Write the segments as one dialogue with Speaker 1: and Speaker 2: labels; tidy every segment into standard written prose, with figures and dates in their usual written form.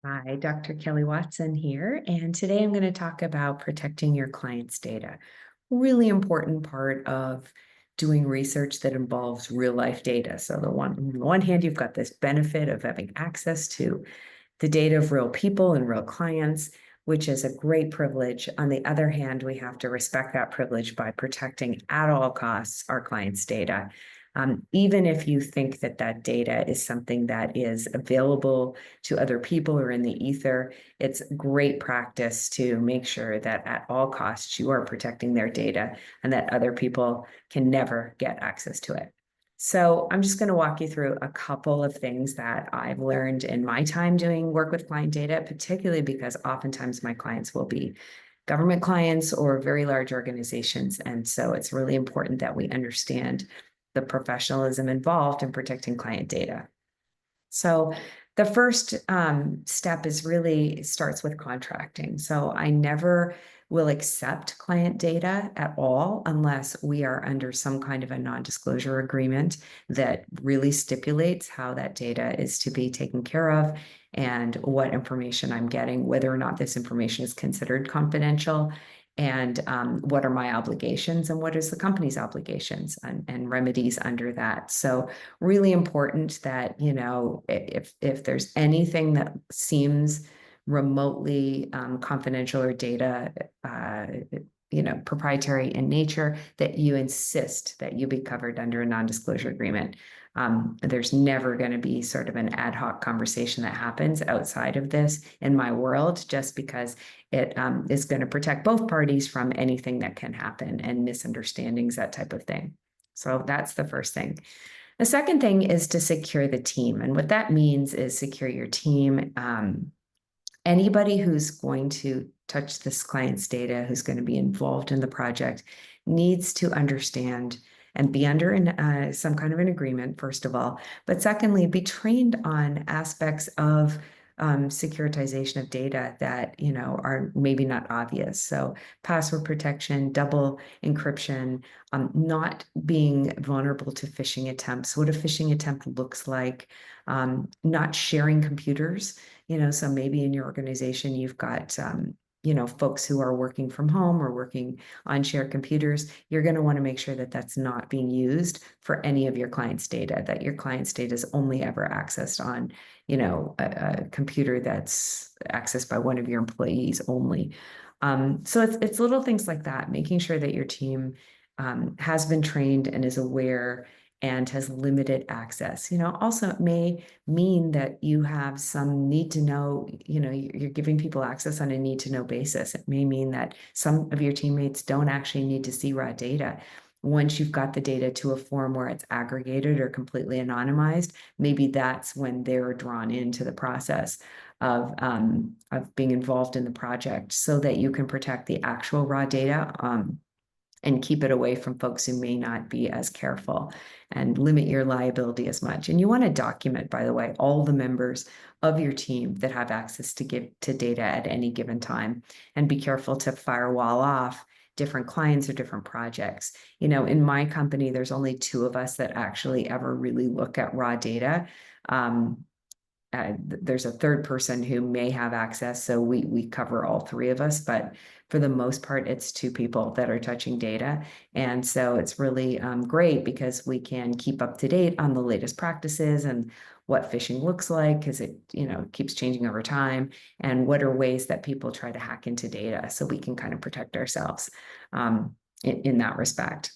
Speaker 1: Hi, Dr. Kelly Watson here, and today I'm going to talk about protecting your client's data. Really important part of doing research that involves real life data. So on the one hand, you've got this benefit of having access to the data of real people and real clients, which is a great privilege. On the other hand, we have to respect that privilege by protecting at all costs our clients' data. Even if you think that that data is something that is available to other people or in the ether, it's great practice to make sure that at all costs you are protecting their data and that other people can never get access to it. So I'm just going to walk you through a couple of things that I've learned in my time doing work with client data, particularly because oftentimes my clients will be government clients or very large organizations. And so it's really important that we understand the professionalism involved in protecting client data. So the first step is really starts with contracting. So I never will accept client data at all unless we are under some kind of a non-disclosure agreement that really stipulates how that data is to be taken care of and what information I'm getting, whether or not this information is considered confidential, and what are my obligations and what is the company's obligations and remedies under that. So really important that, if there's anything that seems remotely confidential or data, proprietary in nature, that you insist that you be covered under a non-disclosure agreement. There's never going to be sort of an ad hoc conversation that happens outside of this in my world, just because it is going to protect both parties from anything that can happen and misunderstandings, that type of thing. So that's the first thing. The second thing is to secure the team. And what that means is secure your team. Anybody who's going to touch this client's data, who's going to be involved in the project, needs to understand and be under some kind of an agreement, first of all. But secondly, be trained on aspects of securitization of data that are maybe not obvious. So password protection, double encryption, not being vulnerable to phishing attempts, what a phishing attempt looks like, not sharing computers. So maybe in your organization you've got folks who are working from home or working on shared computers. You're going to want to make sure that that's not being used for any of your clients' data, that your clients' data is only ever accessed on a computer that's accessed by one of your employees only. So it's little things like that, making sure that your team has been trained and is aware and has limited access. Also it may mean that you have some need to know, you're giving people access on a need to know basis. It may mean that some of your teammates don't actually need to see raw data. Once you've got the data to a form where it's aggregated or completely anonymized, maybe that's when they're drawn into the process of being involved in the project so that you can protect the actual raw data and keep it away from folks who may not be as careful and limit your liability as much. And you want to document, by the way, all the members of your team that have access to data at any given time, and be careful to firewall off different clients or different projects. In my company, there's only two of us that actually ever really look at raw data. There's a third person who may have access, so we cover all three of us, but for the most part, it's two people that are touching data. And so it's really great because we can keep up to date on the latest practices and what phishing looks like, because it keeps changing over time, and what are ways that people try to hack into data, so we can kind of protect ourselves in that respect.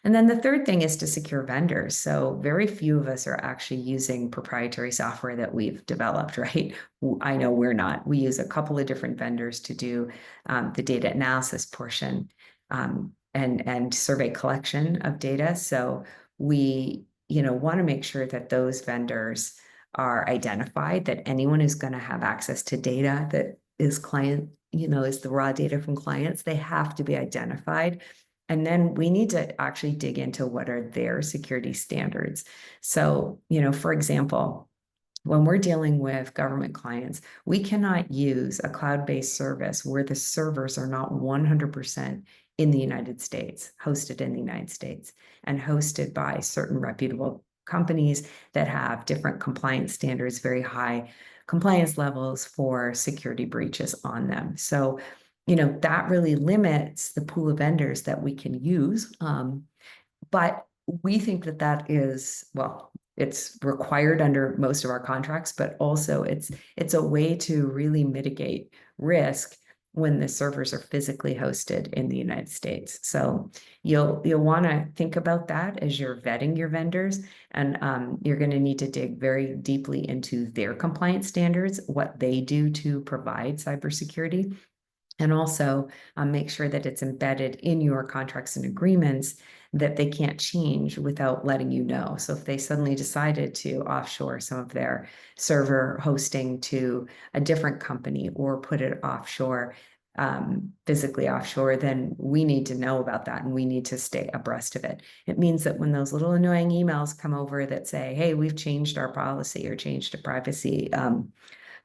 Speaker 1: And then the third thing is to secure vendors. So very few of us are actually using proprietary software that we've developed, right? I know we're not. We use a couple of different vendors to do the data analysis portion and survey collection of data. So we want to make sure that those vendors are identified, that anyone who's going to have access to data that is is the raw data from clients, they have to be identified. And then we need to actually dig into what are their security standards. So, for example, when we're dealing with government clients, we cannot use a cloud-based service where the servers are not 100% in the United States, hosted in the United States, and hosted by certain reputable companies that have different compliance standards, very high compliance levels for security breaches on them. So, that really limits the pool of vendors that we can use. But we think that is, well, it's required under most of our contracts, but also it's a way to really mitigate risk when the servers are physically hosted in the United States. So you'll want to think about that as you're vetting your vendors, and you're going to need to dig very deeply into their compliance standards, what they do to provide cybersecurity, and also make sure that it's embedded in your contracts and agreements, that they can't change without letting you know. So if they suddenly decided to offshore some of their server hosting to a different company or put it offshore, physically offshore, then we need to know about that and we need to stay abreast of it. It means that when those little annoying emails come over that say, hey, we've changed our policy or changed a privacy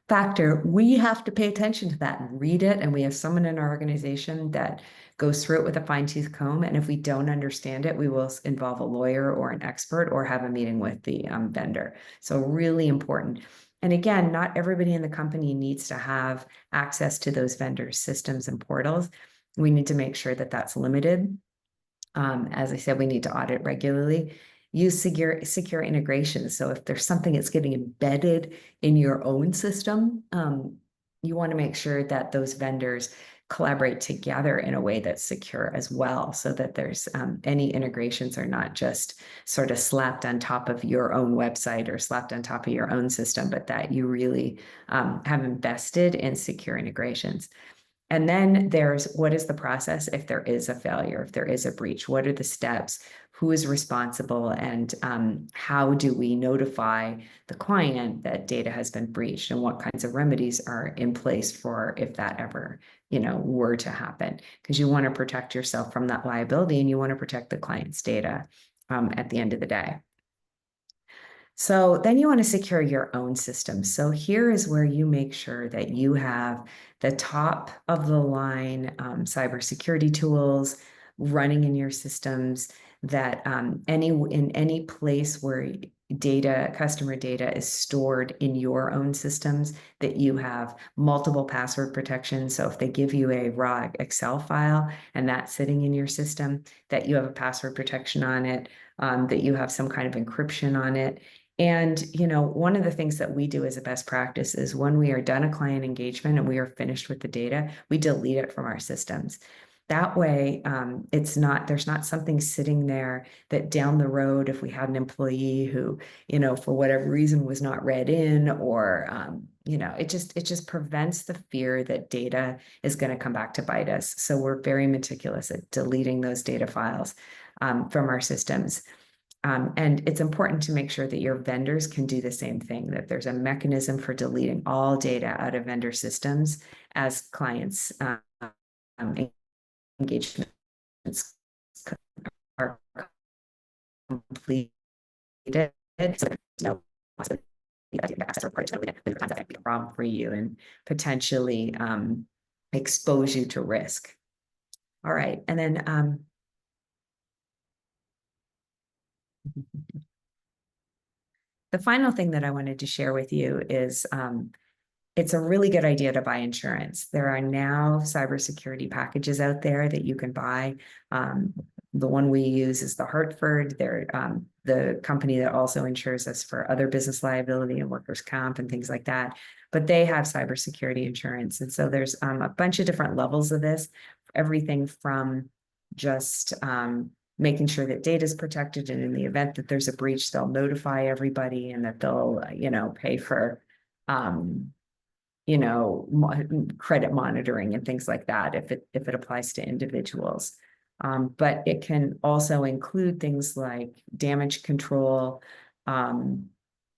Speaker 1: factor, we have to pay attention to that and read it. And we have someone in our organization that goes through it with a fine-tooth comb. And if we don't understand it, we will involve a lawyer or an expert or have a meeting with the vendor. So really important. And again, not everybody in the company needs to have access to those vendors' systems and portals. We need to make sure that that's limited. As I said, we need to audit regularly. Use secure integration. So if there's something that's getting embedded in your own system, you want to make sure that those vendors collaborate together in a way that's secure as well, so that there's any integrations are not just sort of slapped on top of your own website or slapped on top of your own system, but that you really have invested in secure integrations. And then there's, what is the process if there is a failure, if there is a breach? What are the steps? Who is responsible? And how do we notify the client that data has been breached? And what kinds of remedies are in place for if that ever, were to happen? Because you want to protect yourself from that liability and you want to protect the client's data at the end of the day. So then you want to secure your own system. So here is where you make sure that you have the top of the line cybersecurity tools running in your systems, that in any place where customer data is stored in your own systems, that you have multiple password protection. So if they give you a raw Excel file and that's sitting in your system, that you have a password protection on it, that you have some kind of encryption on it. And, one of the things that we do as a best practice is when we are done a client engagement and we are finished with the data, we delete it from our systems. That way, there's not something sitting there that down the road, if we had an employee who, for whatever reason was not read in, or, it just prevents the fear that data is going to come back to bite us. So we're very meticulous at deleting those data files from our systems. And it's important to make sure that your vendors can do the same thing, that there's a mechanism for deleting all data out of vendor systems as clients engagements are completed. So there's no possibility that you can access reports that could be a problem for you and potentially expose you to risk. All right, and then the final thing that I wanted to share with you is it's a really good idea to buy insurance. There are now cybersecurity packages out there that you can buy. The one we use is the Hartford. They're the company that also insures us for other business liability and workers' comp and things like that. But they have cybersecurity insurance. And so there's a bunch of different levels of this, everything from just making sure that data is protected, and in the event that there's a breach, they'll notify everybody and that they'll, pay for, credit monitoring and things like that if it applies to individuals. But it can also include things like damage control,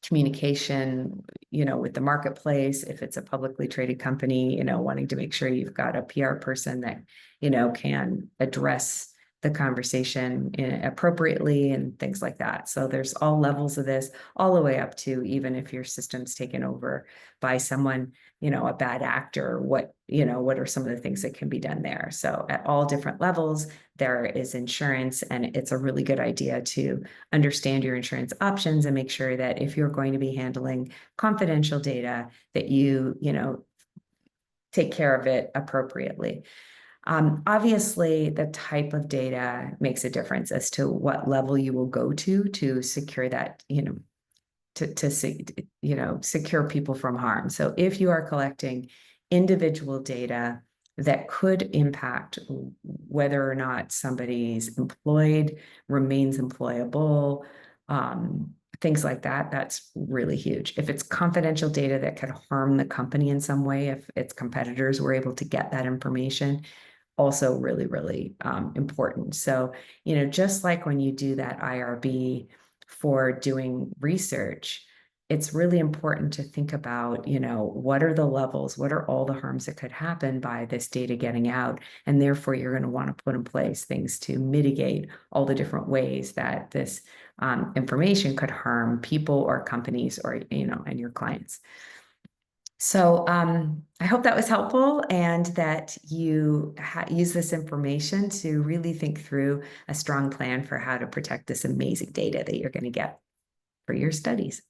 Speaker 1: communication, with the marketplace. If it's a publicly traded company, wanting to make sure you've got a PR person that, can address the conversation appropriately and things like that. So there's all levels of this, all the way up to even if your system's taken over by someone, a bad actor, what are some of the things that can be done there? So at all different levels, there is insurance, and it's a really good idea to understand your insurance options and make sure that if you're going to be handling confidential data, that you take care of it appropriately. Obviously, the type of data makes a difference as to what level you will go to secure that, secure people from harm. So if you are collecting individual data that could impact whether or not somebody's employed, remains employable, things like that, that's really huge. If it's confidential data that could harm the company in some way, if its competitors were able to get that information, also really, really important. So, just like when you do that IRB for doing research, it's really important to think about, what are the levels, what are all the harms that could happen by this data getting out? And therefore, you're going to want to put in place things to mitigate all the different ways that this information could harm people or companies or, and your clients. So I hope that was helpful and that you use this information to really think through a strong plan for how to protect this amazing data that you're going to get for your studies.